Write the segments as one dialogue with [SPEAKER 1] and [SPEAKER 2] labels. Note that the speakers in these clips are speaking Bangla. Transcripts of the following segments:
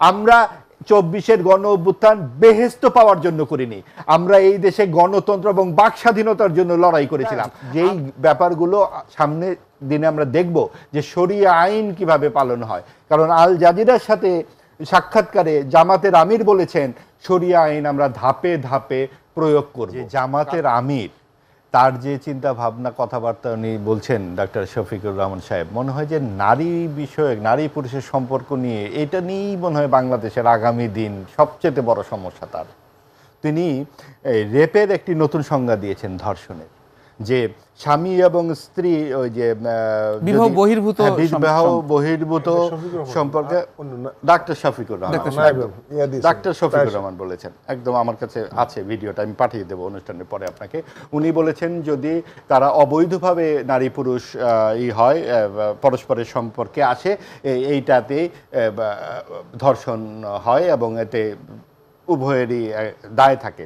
[SPEAKER 1] আমরা 24-এর গণ অভ্যুত্থান বেহেস্ত পাওয়ার জন্য করিনি, আমরা এই দেশে গণতন্ত্র এবং বাক স্বাধীনতার জন্য লড়াই করেছিলাম। যেই ব্যাপারগুলো সামনে দিনে আমরা দেখব যে শরিয়া আইন কিভাবে পালন হয়, কারণ আল জাজিরার সাথে সাক্ষাৎকারে জামাতের আমির বলেছেন শরিয়া আইন আমরা ধাপে ধাপে প্রয়োগ করব। জামাতের আমির তার যে চিন্তা ভাবনা কথাবার্তা উনি বলছেন ডাক্তার শফিকুর রহমান সাহেব, মনে হয় যে নারী বিষয়ক, নারী পুরুষের সম্পর্ক নিয়ে এটা নিয়েই মনে হয় বাংলাদেশের আগামী দিন সবচেয়ে বড় সমস্যা তার। তিনি রেপের একটি নতুন সংজ্ঞা দিয়েছেন, ধর্ষণের, যে স্বামী এবং স্ত্রী ওই যে
[SPEAKER 2] বিবাহ
[SPEAKER 1] বহির্ভূত সম্পর্কে ডাক্তার শফিকুর রহমান বলেছেন, একদম আমার কাছে আছে ভিডিওটা, আমি পাঠিয়ে দেবো অনুষ্ঠানের পরে আপনাকে। উনি বলেছেন যদি তারা অবৈধভাবে নারী পুরুষ হয় পরস্পরের সম্পর্কে আসে, এইটাতে ধর্ষণ হয় এবং এতে উভয়েরই দায় থাকে।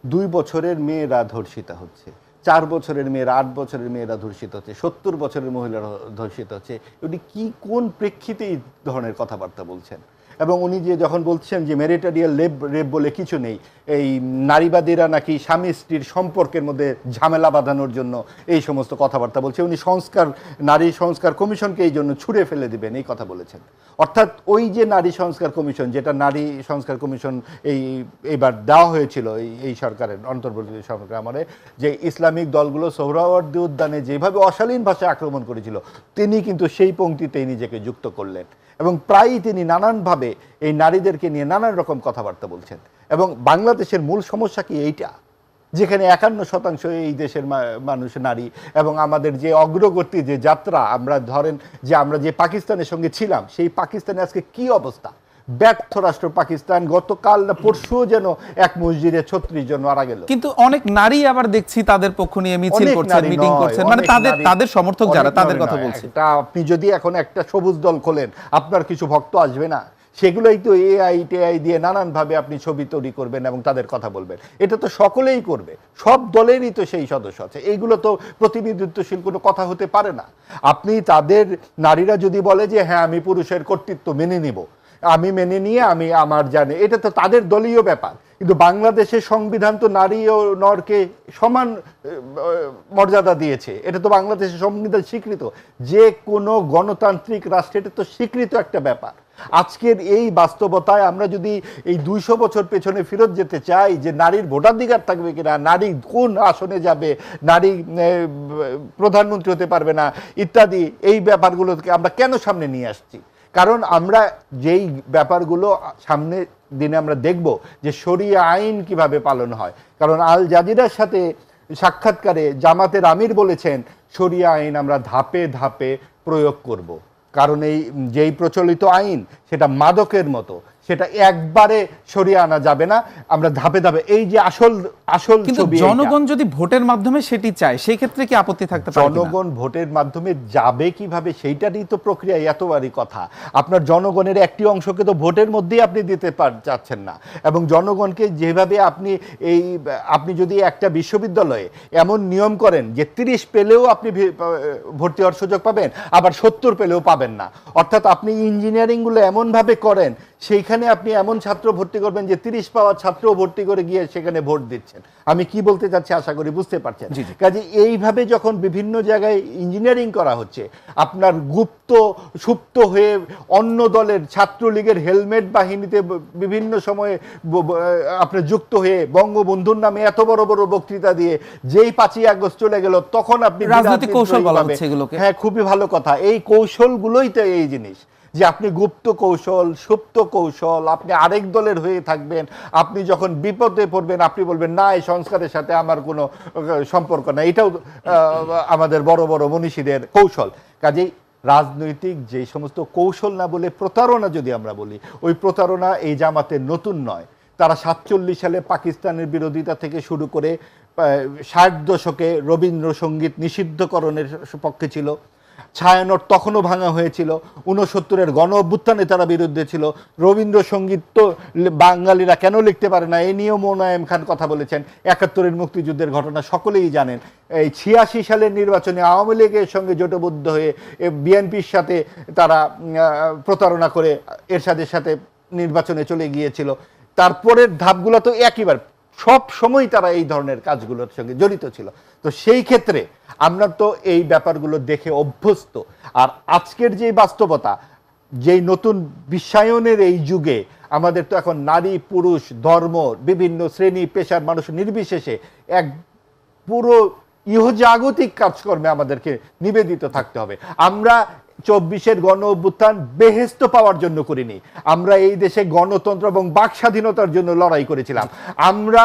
[SPEAKER 1] 2 বছরের মেয়েরা ধর্ষিত হচ্ছে, 4 বছরের মেয়েরা, 8 বছরের মেয়েরা ধর্ষিত হচ্ছে, 70 বছরের মহিলারা ধর্ষিত হচ্ছে। উনি কোন প্রেক্ষিতে এই ধরনের কথাবার্তা বলছেন? এবং উনি যে যখন বলছেন যে ম্যারিটারিয়াল রেপ বলে কিছু নেই, এই নারীবাদীরা নাকি স্বামী স্ত্রীর সম্পর্কের মধ্যে ঝামেলা বাঁধানোর জন্য এই সমস্ত কথাবার্তা বলছে, উনি নারী সংস্কার কমিশনকে এই জন্য ছুঁড়ে ফেলে দিবেন এই কথা বলেছেন। অর্থাৎ ওই যে নারী সংস্কার কমিশন, যেটা নারী সংস্কার কমিশন এইবার দেওয়া হয়েছিল এই সরকারের অন্তর্বর্তী সরকার আমলে, যে ইসলামিক দলগুলো সোহরাওয়ার্দী উদ্যানে যেভাবে অশালীন ভাষায় আক্রমণ করেছিল, তিনি কিন্তু সেই পংক্তিতেই নিজেকে যুক্ত করলেন এবং প্রায়ই তিনি নানানভাবে এই নারীদেরকে নিয়ে নানান রকম কথাবার্তা বলছেন। এবং বাংলাদেশের মূল সমস্যা কি এইটা, যেখানে 51% এই দেশের মানুষ নারী, এবং আমাদের যে অগ্রগতি, যে যাত্রা, আমরা ধরেন যে আমরা যে পাকিস্তানের সঙ্গে ছিলাম, সেই পাকিস্তানে আজকে কি অবস্থা? ব্যর্থ রাষ্ট্র পাকিস্তান। গতকাল না পরশু যেন এক মসজিদে 36 জন মারা গেল,
[SPEAKER 2] কিন্তু অনেক নারী আবার দেখছি তাদের পক্ষ নিয়ে মিছিল করছেন, মিটিং করছেন, মানে তাদের সমর্থক যারা, তাদের কথা বলছি।
[SPEAKER 1] আপনি যদি এখন একটা সবুজ দল খোলেন, আপনার কিছু ভক্ত আসবে না? সেগুলোই তো এআই দিয়ে নানানভাবে আপনি ছবি তৈরি করবেন এবং তাদের কথা বলবেন। এটা তো সকলেই করবে, সব দলেরই তো সেই সদস্য আছে। এইগুলো তো প্রতিনিধিত্বশীল কোনো কথা হতে পারে না। আপনি তাদের, নারীরা যদি বলে যে হ্যাঁ আমি পুরুষের কর্তৃত্ব মেনে নিব, আমি মেনে নিয়ে আমি আমার জানি, এটা তো তাদের দলীয় ব্যাপার। কিন্তু বাংলাদেশের সংবিধান তো নারী ও নরকে সমান মর্যাদা দিয়েছে, এটা তো বাংলাদেশের সংবিধান স্বীকৃত। যে কোনো গণতান্ত্রিক রাষ্ট্রে এটা তো স্বীকৃত একটা ব্যাপার। আজকের এই বাস্তবতায় আমরা যদি এই 200 বছর পেছনে ফেরত যেতে চাই, যে নারীর ভোটাধিকার থাকবে কিনা, নারী কোন আসনে যাবে, নারী প্রধানমন্ত্রী হতে পারবে না ইত্যাদি, এই ব্যাপারগুলোকে আমরা কেন সামনে নিয়ে আসছি? কারণ আমরা যেই ব্যাপারগুলো সামনে দিনে আমরা দেখব যে শরিয়া আইন কিভাবে পালন হয়। কারণ আল জাজিরার সাথে সাক্ষাৎকারে জামাতের আমির বলেছেন শরিয়া আইন আমরা ধাপে ধাপে প্রয়োগ করব। কারণ এই যেই প্রচলিত আইন সেটা মাদকের মতো, সেটা একবারে সরিয়ে আনা যাবে না, আমরা ধাপে ধাপে। এই যে আসল
[SPEAKER 2] কিন্তু জনগণ যদি ভোটের মাধ্যমে সেটি চায়, সেই ক্ষেত্রে কি আপত্তি থাকতে পারে?
[SPEAKER 1] জনগণ ভোটের মাধ্যমে যাবে কিভাবে, সেইটারই তো প্রক্রিয়া, এতবারই কথা। আপনার জনগণের একটি অংশকে তো ভোটের মধ্যেই আপনি দিতে চাচ্ছেন না। এবং জনগণকে যেভাবে আপনি যদি একটা বিশ্ববিদ্যালয়ে এমন নিয়ম করেন যে 30 পেলেও আপনি ভর্তি হওয়ার সুযোগ পাবেন, আবার 70 পেলেও পাবেন না, অর্থাৎ আপনি ইঞ্জিনিয়ারিংগুলো এমনভাবে করেন সেইখানে আপনি এমন ছাত্র ভর্তি করবেন যে 30 পাওয়া ছাত্র ভর্তি করে গিয়ে সেখানে ভোট দিচ্ছেন। আমি কি বলতে চাচ্ছি আশা করি বুঝতে পারছেন। কাজে এইভাবে যখন বিভিন্ন জায়গায় ইঞ্জিনিয়ারিং করা হচ্ছে, আপনার সুপ্ত হয়ে অন্য দলের ছাত্রলীগের হেলমেট বাহিনীতে বিভিন্ন সময়ে আপনার যুক্ত হয়ে বঙ্গবন্ধুর নামে এত বড় বড় বক্তৃতা দিয়ে যেই 5ই আগস্ট চলে গেল, তখন আপনি
[SPEAKER 2] রাজনৈতিক কৌশল বলা হচ্ছে এগুলোকে।
[SPEAKER 1] হ্যাঁ, খুবই ভালো কথা। এই কৌশলগুলোই তো এই জিনিস, যে আপনি গুপ্ত কৌশল, সুপ্ত কৌশল, আপনি আরেক দলের হয়ে থাকবেন, আপনি যখন বিপদে পড়বেন আপনি বলবেন না এই সংস্কারের সাথে আমার কোনো সম্পর্ক নাই। এটাও আমাদের বড় বড় মনীষীদের কৌশল। কাজেই রাজনৈতিক যে সমস্ত কৌশল না বলে প্রতারণা যদি আমরা বলি, ওই প্রতারণা এই জামাতের নতুন নয়। তারা 47 সালে পাকিস্তানের বিরোধিতা থেকে শুরু করে 60 দশকে রবীন্দ্রসঙ্গীত নিষিদ্ধকরণের পক্ষে ছিল, ছায়ানট তখনও ভাঙা হয়েছিল, 69-এর গণ অভ্যুত্থানে তারা বিরুদ্ধে ছিল। রবীন্দ্রসঙ্গীত তো বাঙালিরা কেন লিখতে পারে না, এই নিয়েও মোনায়েম খান কথা বলেছেন। 71-এর মুক্তিযুদ্ধের ঘটনা সকলেই জানেন। এই 86 সালের নির্বাচনে আওয়ামী লীগের সঙ্গে জোটবদ্ধ হয়ে বিএনপির সাথে তারা প্রতারণা করে এরশাদের সাথে নির্বাচনে চলে গিয়েছিল, তারপরের ধাপগুলো তো একইবার সব সময় তারা এই ধরনের কাজগুলোর সঙ্গে জড়িত ছিল। তো সেই ক্ষেত্রে আমরা তো এই ব্যাপারগুলো দেখে অভ্যস্ত। আর আজকের যে বাস্তবতা, যেই নতুন বিশ্বায়নের এই যুগে আমাদের তো এখন নারী পুরুষ ধর্ম বিভিন্ন শ্রেণী পেশার মানুষ নির্বিশেষে এক পুরো ইহজাগতিক কাজকর্মে আমাদেরকে নিবেদিত থাকতে হবে। আমরা 24-এর গণ অভ্যুত্থান বেহেস্ত পাওয়ার জন্য করিনি, আমরা এই দেশে গণতন্ত্র এবং বাক স্বাধীনতার জন্য লড়াই করেছিলাম। আমরা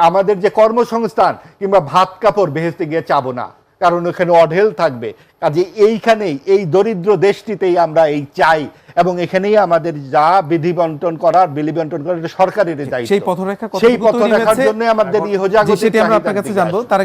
[SPEAKER 1] আমাদের যে কর্মসংস্থান কিংবা ভাত কাপড় বেহেস্তে গিয়ে চাবো না, কারণ ওখানে অঢেল থাকবে। কাজে এইখানেই এই দরিদ্র দেশটিতেই আমরা এই চাই, এবং এখানেই আমাদের যা বিধি বন্টন করার বিলি বন্টন করার সরকারের দায়িত্ব।
[SPEAKER 2] সেই পথরেখা
[SPEAKER 1] সেই পথরেখার জন্য আমাদের ইহজাগতিক
[SPEAKER 2] সেটি আমরা আপনার কাছে জানবো। তার